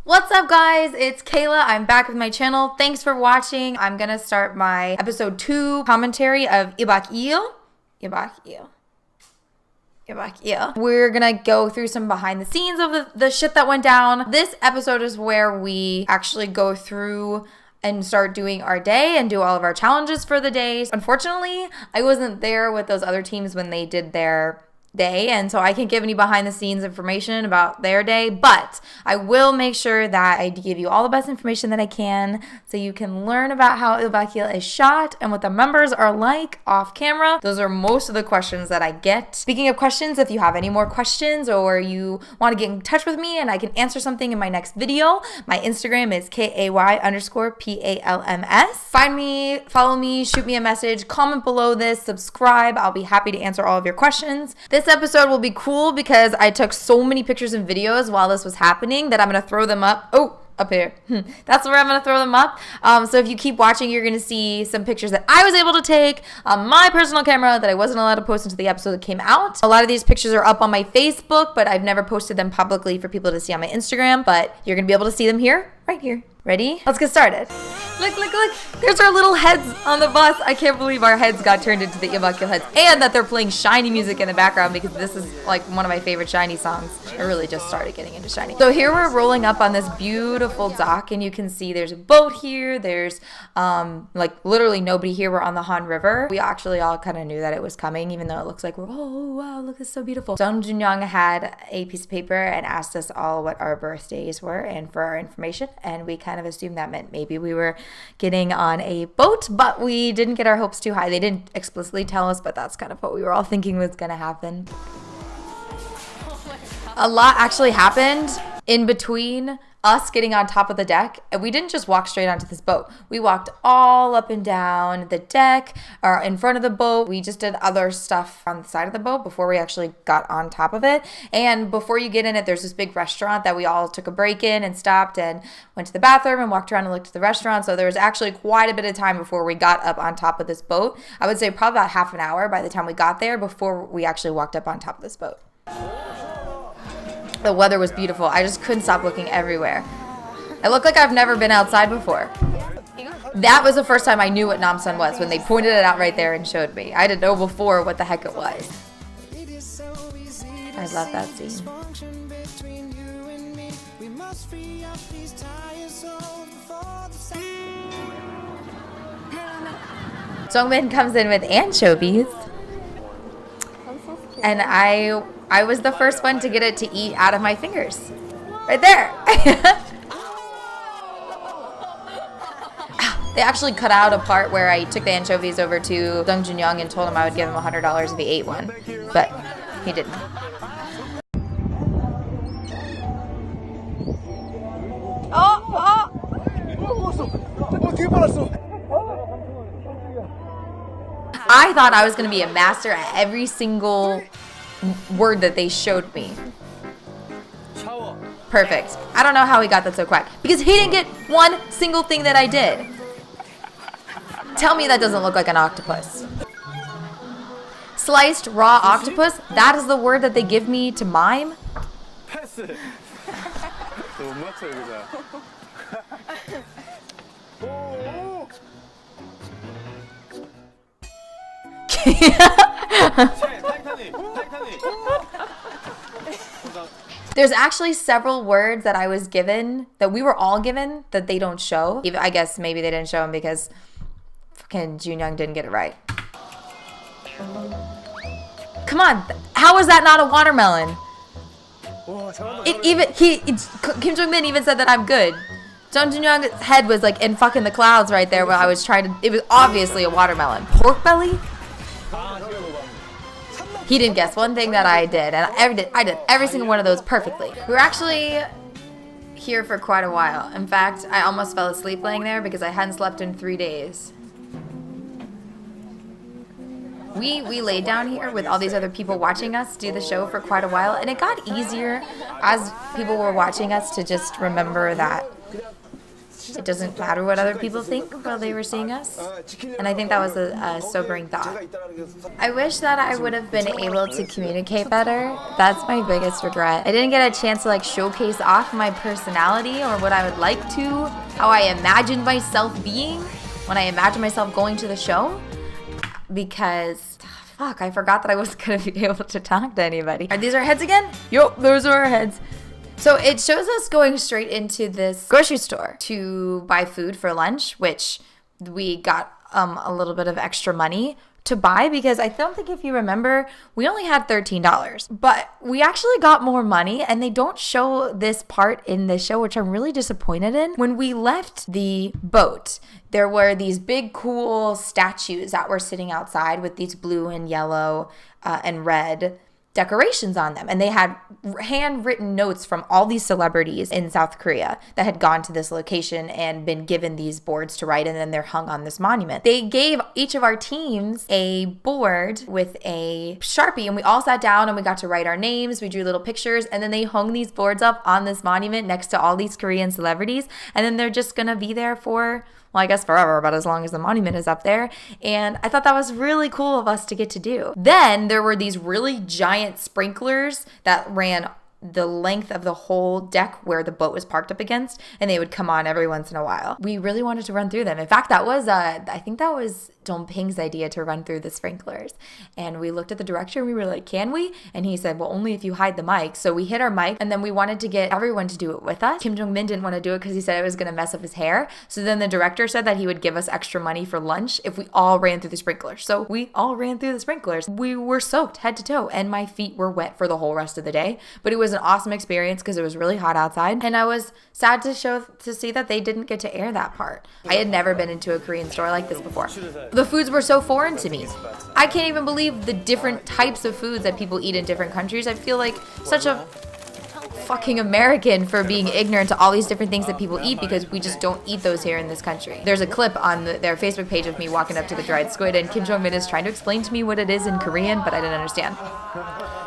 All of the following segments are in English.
What's up guys, it's Kayla. I'm back with my channel. Thanks for watching. I'm gonna start my episode 2 commentary of Ibak-il. We're gonna go through some behind the scenes of the shit that went down. This episode is where we actually go through and start doing our day and do all of our challenges for the days. Unfortunately, I wasn't there with those other teams when they did their day, and so I can't give any behind the scenes information about their day, but I will make sure that I give you all the best information that I can so you can learn about how Ibak-il is shot and what the members are like off camera. Those are most of the questions that I get. Speaking of questions, if you have any more questions or you want to get in touch with me and I can answer something in my next video, my Instagram is KAY_PALMS. Find me, follow me, shoot me a message, comment below this, subscribe. I'll be happy to answer all of your questions. This episode will be cool because I took so many pictures and videos while this was happening that I'm going to throw them up. Oh, up here. That's where I'm going to throw them up. So if you keep watching, you're going to see some pictures that I was able to take on my personal camera that I wasn't allowed to post until the episode that came out. A lot of these pictures are up on my Facebook, but I've never posted them publicly for people to see on my Instagram. But you're going to be able to see them here, right here. Ready? Let's get started. Look, look, look. There's our little heads on the bus. I can't believe our heads got turned into the Ibak-il heads and that they're playing SHINee music in the background because this is like one of my favorite SHINee songs. I really just started getting into SHINee. So here we're rolling up on this beautiful dock and you can see there's a boat here. There's like literally nobody here. We're on the Han River. We actually all kind of knew that it was coming even though it looks like we're, oh wow, look, it's so beautiful. Jung Jun-young had a piece of paper and asked us all what our birthdays were and for our information, and we kind of assumed that meant maybe we were getting on a boat, but we didn't get our hopes too high. They didn't explicitly tell us, but that's kind of what we were all thinking was gonna happen. A lot actually happened in between us getting on top of the deck, and we didn't just walk straight onto this boat. We walked all up and down the deck or in front of the boat. We just did other stuff on the side of the boat before we actually got on top of it. And before you get in it, there's this big restaurant that we all took a break in and stopped and went to the bathroom and walked around and looked at the restaurant. So there was actually quite a bit of time before we got up on top of this boat. I would say probably about half an hour by the time we got there before we actually walked up on top of this boat. The weather was beautiful. I just couldn't stop looking everywhere. I look like I've never been outside before. That was the first time I knew what Namsan was, when they pointed it out right there and showed me. I didn't know before what the heck it was. I love that scene. Jong-min comes in with anchovies. And I was the first one to get it to eat out of my fingers. Right there. They actually cut out a part where I took the anchovies over to Jung Jun-young and told him I would give him $100 if he ate one. But he didn't. I thought I was going to be a master at every single word that they showed me. Perfect. I don't know how he got that so quick. Because he didn't get one single thing that I did. Tell me that doesn't look like an octopus. Sliced raw octopus? That is the word that they give me to mime? There's actually several words that I was given, that we were all given, that they don't show. Even, I guess maybe they didn't show them because fucking Jun-young didn't get it right. Come on, how is that not a watermelon? Kim Jong-min even said that I'm good. Jung Jun-young's head was like in fucking the clouds right there where I was trying to, it was obviously a watermelon. Pork belly? He didn't guess one thing that I did, and I did every single one of those perfectly. We were actually here for quite a while. In fact, I almost fell asleep laying there because I hadn't slept in 3 days. We laid down here with all these other people watching us do the show for quite a while, and it got easier as people were watching us to just remember that It doesn't matter what other people think while they were seeing us. And I think that was a sobering thought. I wish that I would have been able to communicate better. That's my biggest regret. I didn't get a chance to like showcase off my personality or what I would like to, how I imagined myself being when I imagined myself going to the show, because fuck, I forgot that I wasn't gonna be able to talk to anybody. Are these our heads again? Yup, those are our heads. So it shows us going straight into this grocery store to buy food for lunch, which we got a little bit of extra money to buy, because I don't think, if you remember, we only had $13, but we actually got more money, and they don't show this part in the show, which I'm really disappointed in. When we left the boat, there were these big cool statues that were sitting outside with these blue and yellow and red decorations on them, and they had handwritten notes from all these celebrities in South Korea that had gone to this location and been given these boards to write, and then they're hung on this monument. They gave each of our teams a board with a Sharpie, and we all sat down and we got to write our names. We drew little pictures, and then they hung these boards up on this monument next to all these Korean celebrities, and then they're just gonna be there for, well, I guess forever, but as long as the monument is up there. And I thought that was really cool of us to get to do. Then there were these really giant sprinklers that ran the length of the whole deck where the boat was parked up against, and they would come on every once in a while. We really wanted to run through them. In fact, that was I think that was Dongping's idea, to run through the sprinklers. And we looked at the director and we were like, can we? And he said, well, only if you hide the mic. So we hid our mic, and then we wanted to get everyone to do it with us. Kim Jong-min didn't want to do it because he said it was going to mess up his hair. So then the director said that he would give us extra money for lunch if we all ran through the sprinklers. So we all ran through the sprinklers. We were soaked head to toe, and my feet were wet for the whole rest of the day. But it was an awesome experience because it was really hot outside, and I was sad to see that they didn't get to air that part. I had never been into a Korean store like this before. The foods were so foreign to me. I can't even believe the different types of foods that people eat in different countries. I feel like such a fucking American for being ignorant to all these different things that people eat, because we just don't eat those here in this country. There's a clip on their Facebook page of me walking up to the dried squid, and Kim Jong-min is trying to explain to me what it is in Korean, but I didn't understand.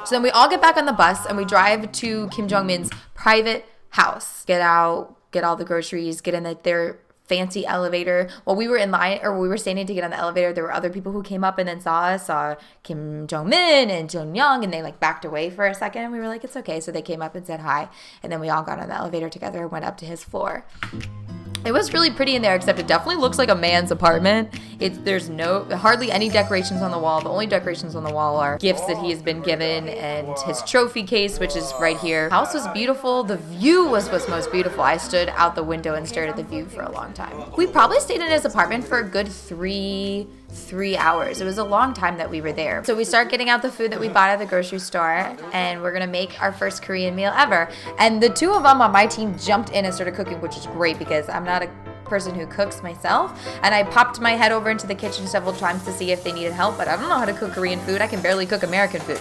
So then we all get back on the bus and we drive to Kim Jong-min's private house. Get out, get all the groceries, get in their fancy elevator. While we were in line, or we were standing to get on the elevator, there were other people who came up and then saw Kim Jong-min and Jong-young, and they like backed away for a second, and we were like, it's okay. So they came up and said hi, and then we all got on the elevator together and went up to his floor. It was really pretty in there, except it definitely looks like a man's apartment. There's hardly any decorations on the wall. The only decorations on the wall are gifts that he has been given and his trophy case, which is right here. The house was beautiful. The view was what's most beautiful. I stood out the window and stared at the view for a long time. We probably stayed in his apartment for a good three hours. It was a long time that we were there. So we start getting out the food that we bought at the grocery store, and we're gonna make our first Korean meal ever. And the two of them on my team jumped in and started cooking, which is great because I'm not a person who cooks myself, and I popped my head over into the kitchen several times to see if they needed help, but I don't know how to cook Korean food. I can barely cook American food.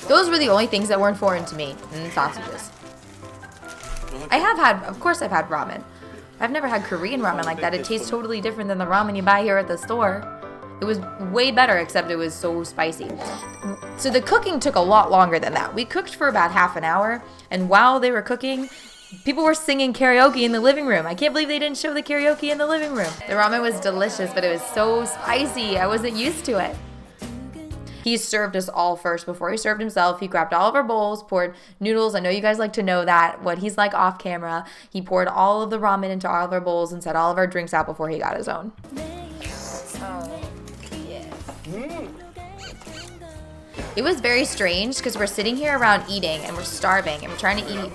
Those were the only things that weren't foreign to me. And sausages. Of course I've had ramen. I've never had Korean ramen like that. It tastes totally different than the ramen you buy here at the store. It was way better, except it was so spicy. So the cooking took a lot longer than that. We cooked for about half an hour, and while they were cooking, people were singing karaoke in the living room. I can't believe they didn't show the karaoke in the living room. The ramen was delicious, but it was so spicy. I wasn't used to it. He served us all first before he served himself. He grabbed all of our bowls, poured noodles. I know you guys like to know that, what he's like off camera. He poured all of the ramen into all of our bowls and set all of our drinks out before he got his own. It was very strange because we're sitting here around eating and we're starving and we're trying to eat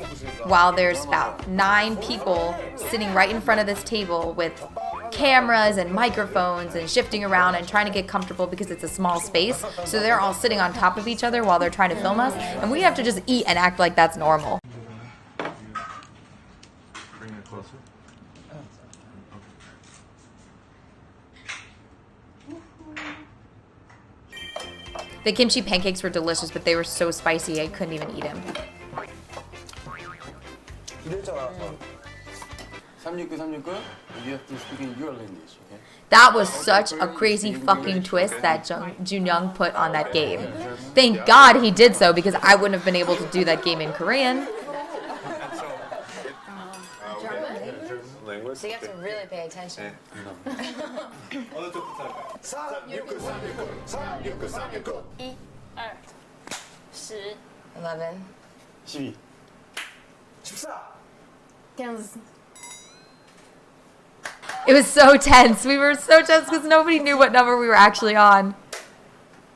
while there's about 9 people sitting right in front of this table with cameras and microphones and shifting around and trying to get comfortable because it's a small space. So they're all sitting on top of each other while they're trying to film us, and we have to just eat and act like that's normal. Bring it closer. The kimchi pancakes were delicious, but they were so spicy I couldn't even eat them. You have to speak in your language, okay? That was such a crazy fucking twist that Jung Jun-young put on that game. Thank God he did so, because I wouldn't have been able to do that game in Korean. So you have to really pay attention. 11. 12. 15. It was so tense. We were so tense because nobody knew what number we were actually on.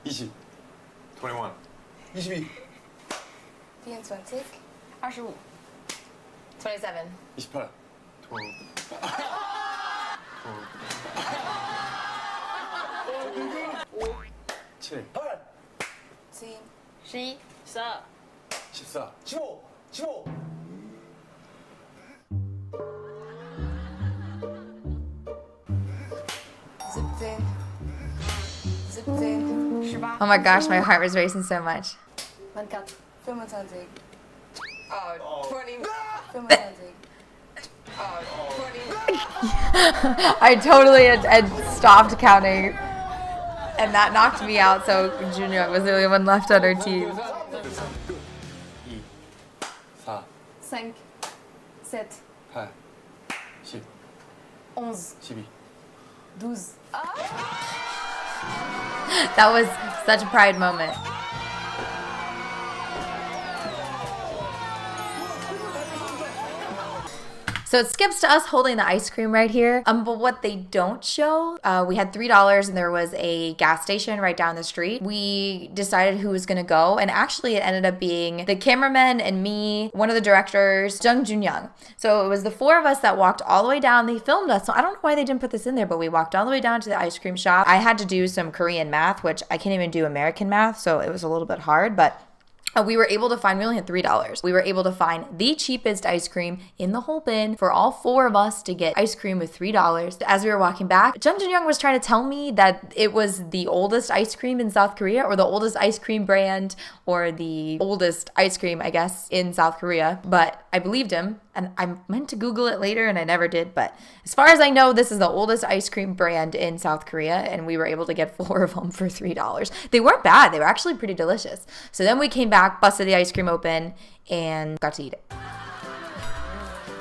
20. 21. 22. 24. 25. 27. 28. 7. 10. 11, 12. 14. 15. 15. 17. Oh my gosh, my heart was racing so much. 24. 25. Oh, 20. 25. Oh, 20. I totally had stopped counting, and that knocked me out, so Jun-young was the only one left on our team. 2. 4. 5. 7. 8. 10. 11. 12. 12. That was such a pride moment. So it skips to us holding the ice cream right here. But what they don't show, we had $3 and there was a gas station right down the street. We decided who was gonna go, and actually it ended up being the cameraman and me, one of the directors, Jung Jun-young. So it was the four of us that walked all the way down. They filmed us, so I don't know why they didn't put this in there, but we walked all the way down to the ice cream shop. I had to do some Korean math, which I can't even do American math, so it was a little bit hard, but we were able to find, we only had $3. We were able to find the cheapest ice cream in the whole bin for all four of us to get ice cream with $3. As we were walking back, Jung Jun-young was trying to tell me that it was the oldest ice cream in South Korea, or the oldest ice cream brand, or the oldest ice cream, I guess, in South Korea. But I believed him, and I meant to Google it later, and I never did. But as far as I know, this is the oldest ice cream brand in South Korea, and we were able to get 4 of them for $3. They weren't bad. They were actually pretty delicious. So then we came back, busted the ice cream open, and got to eat it.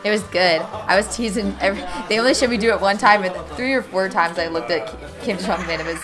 It was good. I was teasing. They only showed me do it one time, and 3 or 4 times I looked at Kim Jong-min and was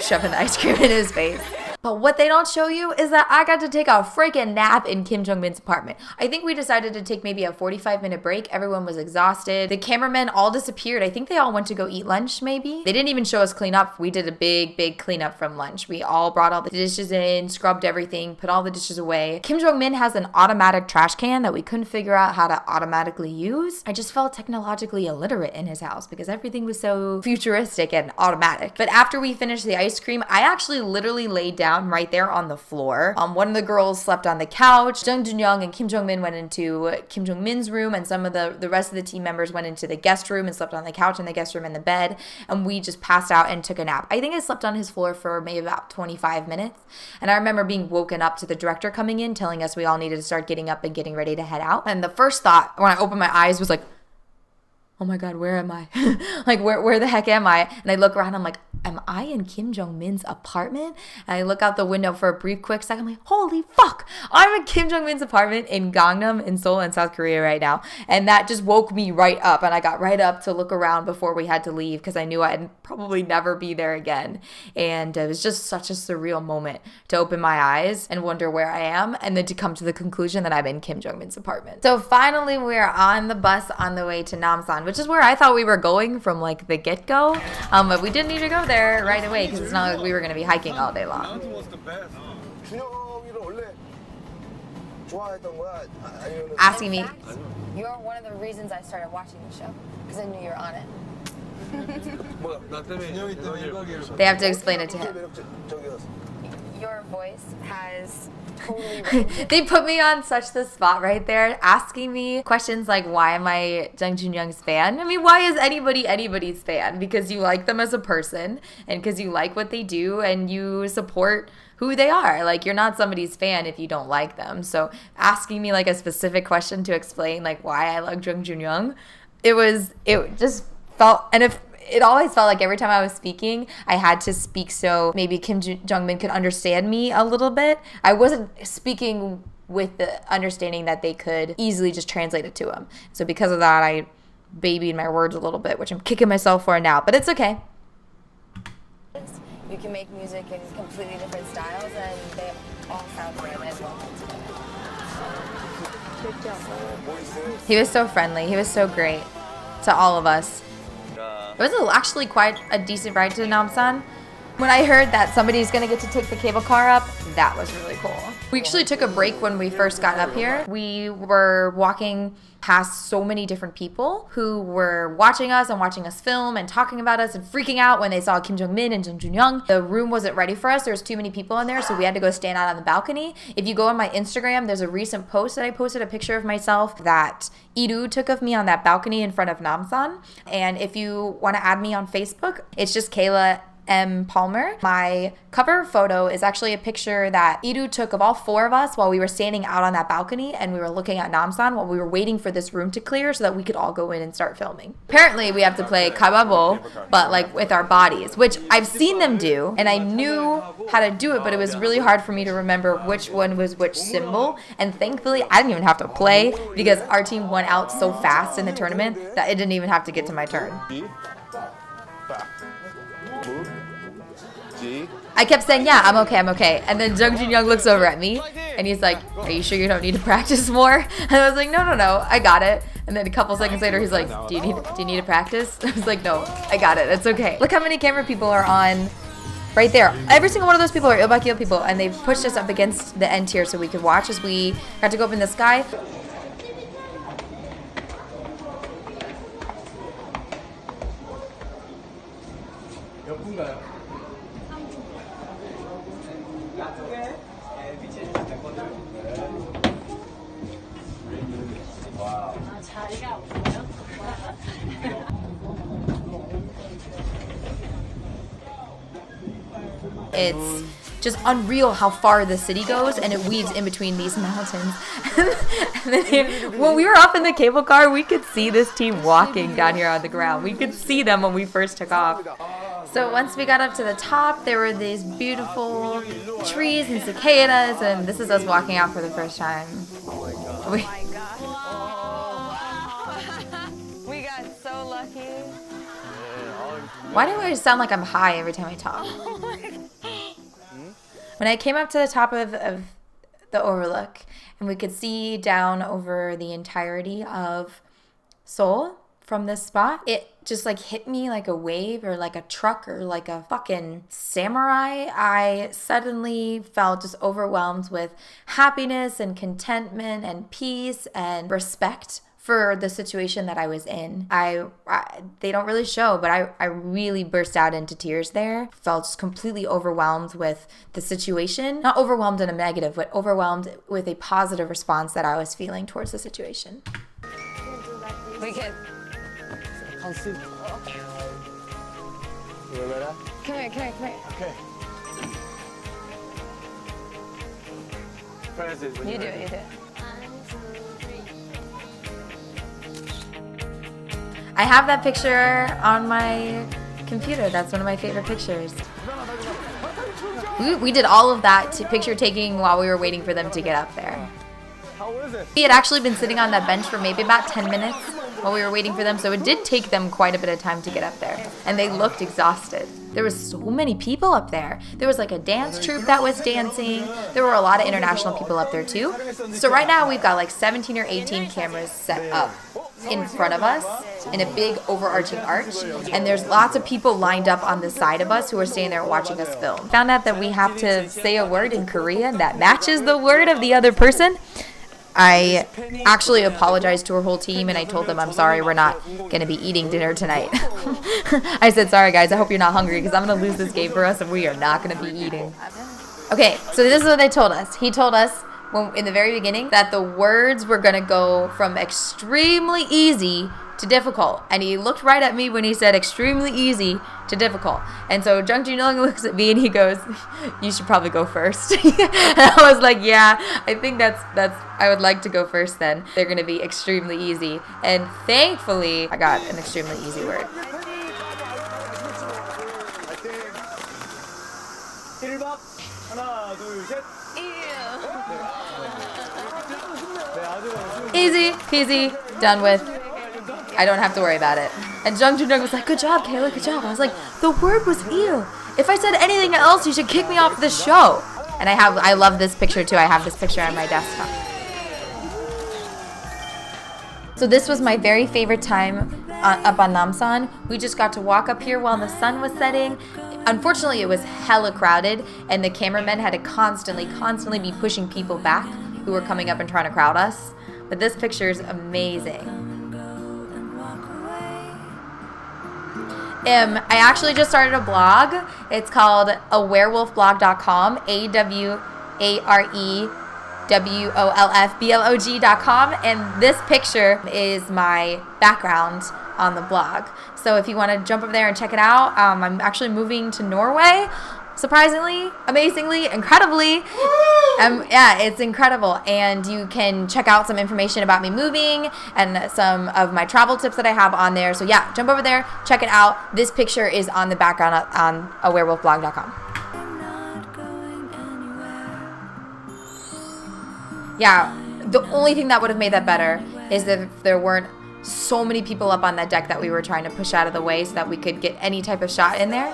shoving the ice cream in his face. But what they don't show you is that I got to take a freaking nap in Kim Jong-min's apartment. I think we decided to take maybe a 45-minute break. Everyone was exhausted. The cameramen all disappeared. I think they all went to go eat lunch, maybe. They didn't even show us clean up. We did a big cleanup from lunch. We all brought all the dishes in, scrubbed everything, put all the dishes away. Kim Jong-min has an automatic trash can that we couldn't figure out how to automatically use. I just felt technologically illiterate in his house because everything was so futuristic and automatic. But after we finished the ice cream, I actually literally laid down right there on the floor. One of the girls slept on the couch. Jung Jun-young and Kim Jong-min went into Kim Jong-min's room, and some of the rest of the team members went into the guest room and slept on the couch in the guest room and the bed, and we just passed out and took a nap. I think I slept on his floor for maybe about 25 minutes, and I remember being woken up to the director coming in telling us we all needed to start getting up and getting ready to head out. And the first thought when I opened my eyes was like, oh my God, where am I? Like, where the heck am I? And I look around, I'm like, am I in Kim Jong-min's apartment? And I look out the window for a brief, quick second, I'm like, holy fuck, I'm in Kim Jong-min's apartment in Gangnam, in Seoul, in South Korea right now. And that just woke me right up, and I got right up to look around before we had to leave because I knew I'd probably never be there again. And it was just such a surreal moment to open my eyes and wonder where I am, and then to come to the conclusion that I'm in Kim Jong-min's apartment. So finally, we're on the bus on the way to Namsan, which is where I thought we were going from like the get-go, but we didn't need to go there right away because it's not like we were going to be hiking all day long. Asking me, You're one of the reasons I started watching the show, because I knew you were on it. they have to explain it to him. Your voice has totally They put me on such the spot right there, asking me questions like, why am I Jung Jun-young's fan? I mean, why is anybody anybody's fan? Because you like them as a person, and because you like what they do, and you support who they are. Like, you're not somebody's fan if you don't like them. So asking me like a specific question to explain like why I like Jung Jun-young, it just felt, and if it always felt like every time I was speaking, I had to speak so maybe Kim Jong-min could understand me a little bit. I wasn't speaking with the understanding that they could easily just translate it to him. So because of that, I babied my words a little bit, which I'm kicking myself for now, but it's okay. You can make music in completely different styles, and they all sound great and well put together. He was so friendly. He was so great to all of us. It was actually quite a decent ride to Namsan. When I heard that somebody's gonna get to take the cable car up, that was really cool. We actually took a break when we first got up here. We were walking past so many different people who were watching us and watching us film and talking about us and freaking out when they saw Kim Jong-min and Jung Jun-young. The room wasn't ready for us. There was too many people in there, so we had to go stand out on the balcony. If you go on my Instagram, there's a recent post that I posted a picture of myself that Iru took of me on that balcony in front of Namsan. And if you want to add me on Facebook, it's just Kayla M. Palmer. My cover photo is actually a picture that Iru took of all four of us while we were standing out on that balcony and we were looking at Namsan while we were waiting for this room to clear so that we could all go in and start filming. Apparently we have to play kababo, but like with our bodies, which I've seen them do and I knew how to do it, but it was really hard for me to remember which one was which symbol. And thankfully I didn't even have to play because our team went out so fast in the tournament that it didn't even have to get to my turn. I kept saying, yeah, I'm okay. And then Jung Jun-young looks over at me and he's like, are you sure you don't need to practice more? And I was like, no, I got it. And then a couple seconds later, he's like, do you need to practice? I was like, no, I got it. It's okay. Look how many camera people are on right there. Every single one of those people are Ilbakyo people, and they pushed us up against the end tier so we could watch as we got to go up in the sky. It's just unreal how far the city goes, and it weaves in between these mountains. And then when we were up in the cable car, we could see this team walking down here on the ground. We could see them when we first took off. So once we got up to the top, there were these beautiful trees and cicadas, and this is us walking out for the first time. We got so lucky. Why do I always sound like I'm high every time I talk? When I came up to the top of the overlook and we could see down over the entirety of Seoul from this spot, it just like hit me like a wave or like a truck or like a fucking samurai. I suddenly felt just overwhelmed with happiness and contentment and peace and respect for the situation that I was in. They don't really show, but I really burst out into tears there. Felt just completely overwhelmed with the situation. Not overwhelmed in a negative, but overwhelmed with a positive response that I was feeling towards the situation. We can. Come Come here. Okay. You do it. I have that picture on my computer. That's one of my favorite pictures. We did all of that picture taking while we were waiting for them to get up there. We had actually been sitting on that bench for maybe about 10 minutes while we were waiting for them, so it did take them quite a bit of time to get up there. And they looked exhausted. There was so many people up there. There was like a dance troupe that was dancing. There were a lot of international people up there too. So right now we've got like 17 or 18 cameras set up in front of us in a big overarching arch, and there's lots of people lined up on the side of us who are standing there watching us film. Found out that we have to say a word in Korean that matches the word of the other person. I actually apologized to our whole team and I told them I'm sorry, we're not going to be eating dinner tonight. I said, sorry guys, I hope you're not hungry because I'm going to lose this game for us and we are not going to be eating. Okay, so this is what they told us. He told us in the very beginning that the words were gonna go from extremely easy to difficult, and he looked right at me when he said extremely easy to difficult. And so Jung Jun-young looks at me and he goes, "You should probably go first." And I was like, "Yeah, I think that's I would like to go first then. They're gonna be extremely easy." And thankfully, I got an extremely easy word. 1번 하나 둘 셋. Easy peasy, done with. I don't have to worry about it. And Jung Jun-young was like, "Good job, Kayla, good job." I was like, "The word was ew. If I said anything else, you should kick me off the show." And I love this picture too. I have this picture on my desktop. So this was my very favorite time up on Namsan. We just got to walk up here while the sun was setting. Unfortunately, it was hella crowded, and the cameramen had to constantly be pushing people back who were coming up and trying to crowd us. But this picture is amazing. I actually just started a blog. It's called awarewolfblog.com, AWAREWOLFBLOG.com, and this picture is my background on the blog. So if you want to jump up there and check it out, I'm actually moving to Norway. Surprisingly, amazingly, incredibly. Yeah, it's incredible. And you can check out some information about me moving and some of my travel tips that I have on there. So yeah, jump over there, check it out. This picture is on the background on awarewolfblog.com. Yeah, the only thing that would have made that better is that if there weren't so many people up on that deck that we were trying to push out of the way so that we could get any type of shot in there.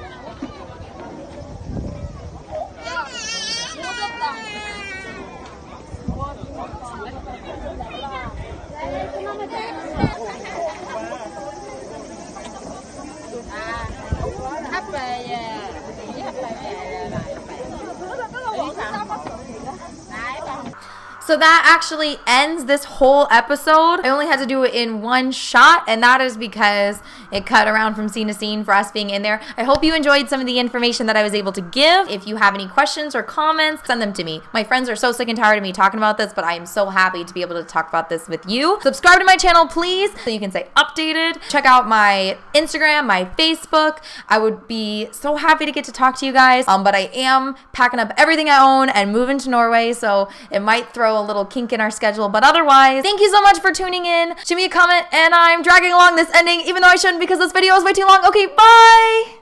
So that actually ends this whole episode. I only had to do it in one shot, and that is because it cut around from scene to scene for us being in there. I hope you enjoyed some of the information that I was able to give. If you have any questions or comments, send them to me. My friends are so sick and tired of me talking about this, but I am so happy to be able to talk about this with you. Subscribe to my channel, please, so you can stay updated. Check out my Instagram, my Facebook. I would be so happy to get to talk to you guys, but I am packing up everything I own and moving to Norway, so it might throw a little kink in our schedule, but otherwise, thank you so much for tuning in. Shoot me a comment, and I'm dragging along this ending even though I shouldn't because this video is way too long. Okay, bye!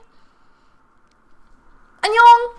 Annyeong!